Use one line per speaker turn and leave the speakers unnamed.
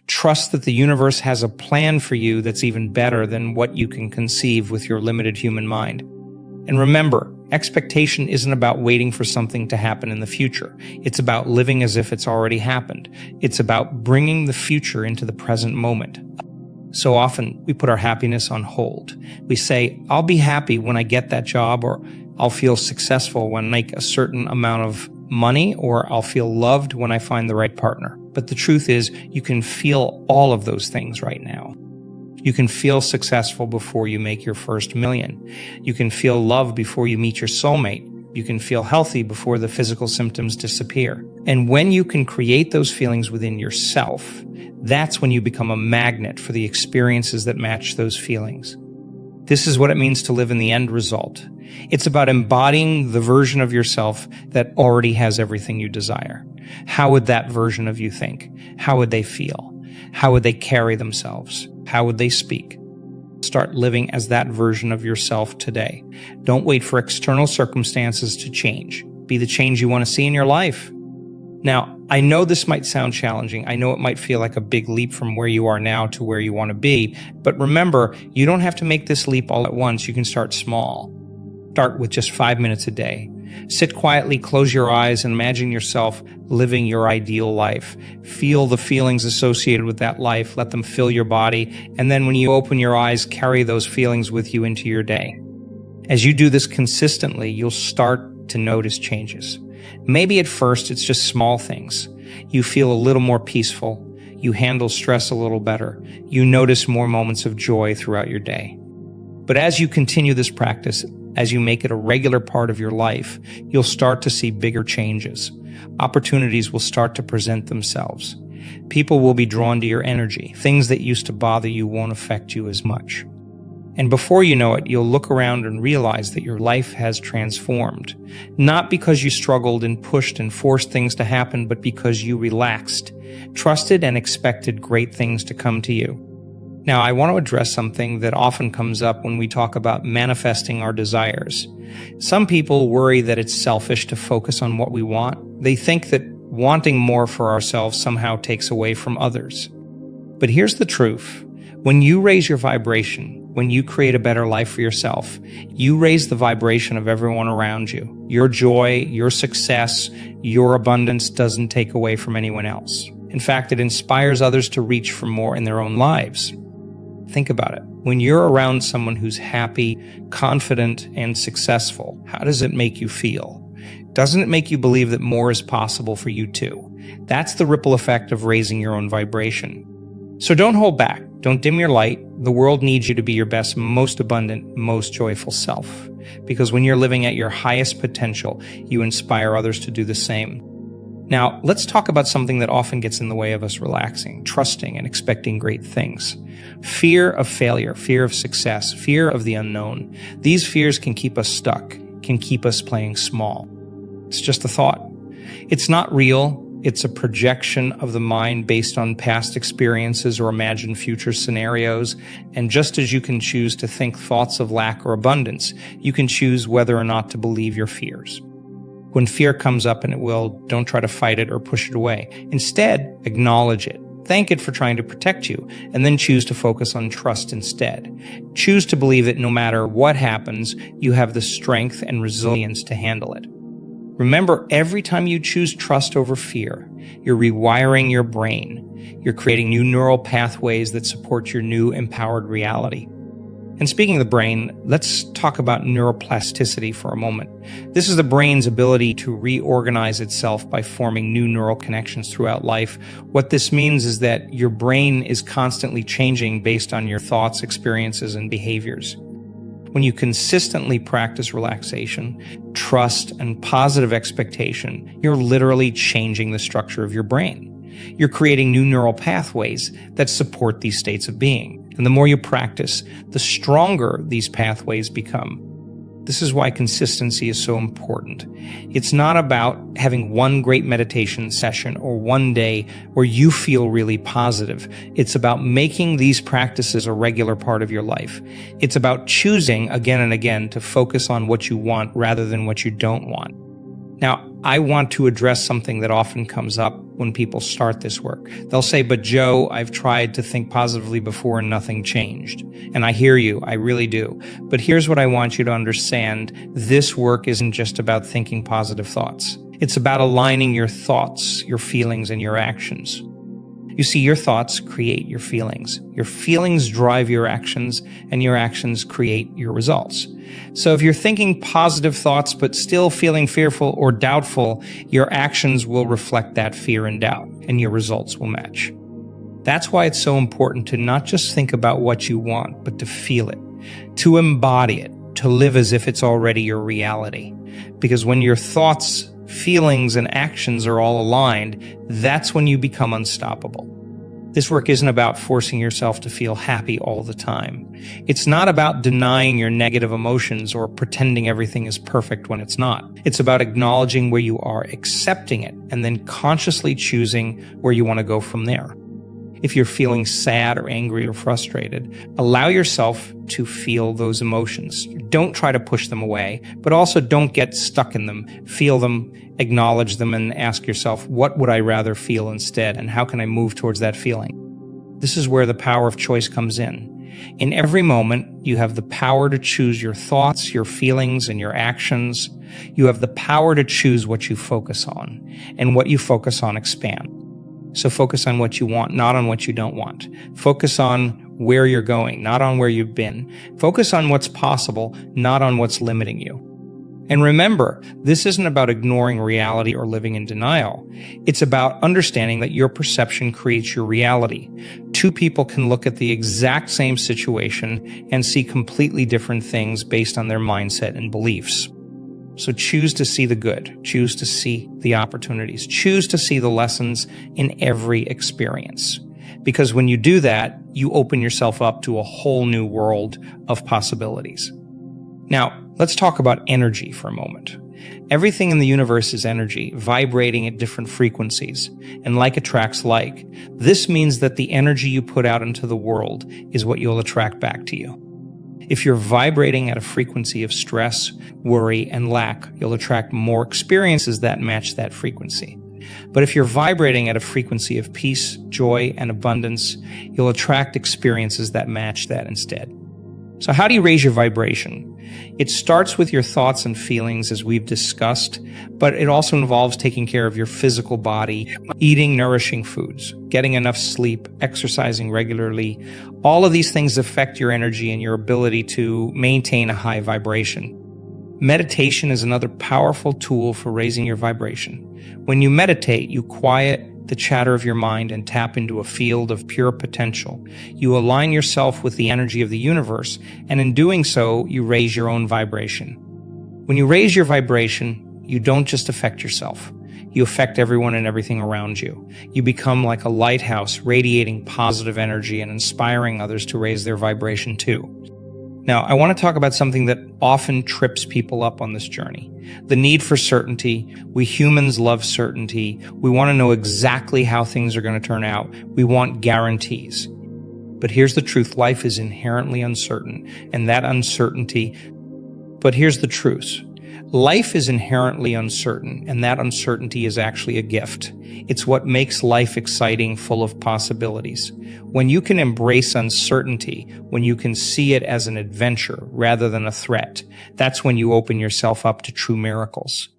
Trust that the universe has a plan for you that's even better than what you can conceive with your limited human mind. And remember, expectation isn't about waiting for something to happen in the future. It's about living as if it's already happened. It's about bringing the future into the present moment. So often, we put our happiness on hold. We say, I'll be happy when I get that job, or I'll feel successful when I make a certain amount of money, or I'll feel loved when I find the right partner. But the truth is, you can feel all of those things right now. You can feel successful before you make your first million. You can feel love before you meet your soulmate. You can feel healthy before the physical symptoms disappear. And when you can create those feelings within yourself, that's when you become a magnet for the experiences that match those feelings. This is what it means to live in the end result. It's about embodying the version of yourself that already has everything you desire. How would that version of you think? How would they feel? How would they carry themselves? How would they speak? Start living as that version of yourself today. Don't wait for external circumstances to change. Be the change you want to see in your life. Now, I know this might sound challenging. I know it might feel like a big leap from where you are now to where you want to be. But remember, you don't have to make this leap all at once. You can start small. Start with just 5 minutes a day. Sit quietly, close your eyes, and imagine yourself living your ideal life. Feel the feelings associated with that life. Let them fill your body. And then when you open your eyes, carry those feelings with you into your day. As you do this consistently, you'll start to notice changes. Maybe at first it's just small things. You feel a little more peaceful. You handle stress a little better. You notice more moments of joy throughout your day. But as you continue this practice, as you make it a regular part of your life, you'll start to see bigger changes. Opportunities will start to present themselves. People will be drawn to your energy. Things that used to bother you won't affect you as much. And before you know it, you'll look around and realize that your life has transformed. Not because you struggled and pushed and forced things to happen, but because you relaxed, trusted, and expected great things to come to you. Now, I want to address something that often comes up when we talk about manifesting our desires. Some people worry that it's selfish to focus on what we want. They think that wanting more for ourselves somehow takes away from others. But here's the truth. When you raise your vibration, when you create a better life for yourself, you raise the vibration of everyone around you. Your joy, your success, your abundance doesn't take away from anyone else. In fact, it inspires others to reach for more in their own lives. Think about it. When you're around someone who's happy, confident, and successful, how does it make you feel? Doesn't it make you believe that more is possible for you too? That's the ripple effect of raising your own vibration. So don't hold back. Don't dim your light. The world needs you to be your best, most abundant, most joyful self. Because when you're living at your highest potential, you inspire others to do the same. Now, let's talk about something that often gets in the way of us relaxing, trusting, and expecting great things. Fear of failure, fear of success, fear of the unknown. These fears can keep us stuck, can keep us playing small. It's just a thought. It's not real. It's a projection of the mind based on past experiences or imagined future scenarios. And just as you can choose to think thoughts of lack or abundance, you can choose whether or not to believe your fears. When fear comes up, and it will, don't try to fight it or push it away. Instead, acknowledge it. Thank it for trying to protect you, and then choose to focus on trust instead. Choose to believe that no matter what happens, you have the strength and resilience to handle it. Remember, every time you choose trust over fear, you're rewiring your brain. You're creating new neural pathways that support your new empowered reality. And speaking of the brain, let's talk about neuroplasticity for a moment. This is the brain's ability to reorganize itself by forming new neural connections throughout life. What this means is that your brain is constantly changing based on your thoughts, experiences, and behaviors. When you consistently practice relaxation, trust, and positive expectation, you're literally changing the structure of your brain. You're creating new neural pathways that support these states of being. And the more you practice, the stronger these pathways become. This is why consistency is so important. It's not about having one great meditation session or one day where you feel really positive. It's about making these practices a regular part of your life. It's about choosing again and again to focus on what you want rather than what you don't want. Now, I want to address something that often comes up when people start this work. They'll say, but Joe, I've tried to think positively before and nothing changed. And I hear you, I really do. But here's what I want you to understand. This work isn't just about thinking positive thoughts. It's about aligning your thoughts, your feelings, and your actions. You see, your thoughts create your feelings. Your feelings drive your actions, and your actions create your results. So if you're thinking positive thoughts but still feeling fearful or doubtful, your actions will reflect that fear and doubt, and your results will match. That's why it's so important to not just think about what you want, but to feel it, to embody it, to live as if it's already your reality. Because when your thoughts, feelings, and actions are all aligned, that's when you become unstoppable. This work isn't about forcing yourself to feel happy all the time. It's not about denying your negative emotions or pretending everything is perfect when it's not. It's about acknowledging where you are, accepting it, and then consciously choosing where you want to go from there. If you're feeling sad or angry or frustrated, allow yourself to feel those emotions. Don't try to push them away, but also don't get stuck in them. Feel them, acknowledge them, and ask yourself, what would I rather feel instead, and how can I move towards that feeling? This is where the power of choice comes in. In every moment, you have the power to choose your thoughts, your feelings, and your actions. You have the power to choose what you focus on, and what you focus on expands. So focus on what you want, not on what you don't want. Focus on where you're going, not on where you've been. Focus on what's possible, not on what's limiting you. And remember, this isn't about ignoring reality or living in denial. It's about understanding that your perception creates your reality. Two people can look at the exact same situation and see completely different things based on their mindset and beliefs. So choose to see the good, choose to see the opportunities, choose to see the lessons in every experience. Because when you do that, you open yourself up to a whole new world of possibilities. Now, let's talk about energy for a moment. Everything in the universe is energy, vibrating at different frequencies, and like attracts like. This means that the energy you put out into the world is what you'll attract back to you. If you're vibrating at a frequency of stress, worry, and lack, you'll attract more experiences that match that frequency. But if you're vibrating at a frequency of peace, joy, and abundance, you'll attract experiences that match that instead. So how do you raise your vibration? It starts with your thoughts and feelings, as we've discussed, but it also involves taking care of your physical body, eating nourishing foods, getting enough sleep, exercising regularly. All of these things affect your energy and your ability to maintain a high vibration. Meditation is another powerful tool for raising your vibration. When you meditate, you quiet the chatter of your mind and tap into a field of pure potential. You align yourself with the energy of the universe, and in doing so, you raise your own vibration. When you raise your vibration, you don't just affect yourself. You affect everyone and everything around you. You become like a lighthouse, radiating positive energy and inspiring others to raise their vibration too. Now, I want to talk about something that often trips people up on this journey. The need for certainty. We humans love certainty. We want to know exactly how things are going to turn out. We want guarantees. But here's the truth. Life is inherently uncertain, and that uncertainty. But here's the truth. Life is inherently uncertain, and that uncertainty is actually a gift. It's what makes life exciting, full of possibilities. When you can embrace uncertainty, when you can see it as an adventure rather than a threat, that's when you open yourself up to true miracles.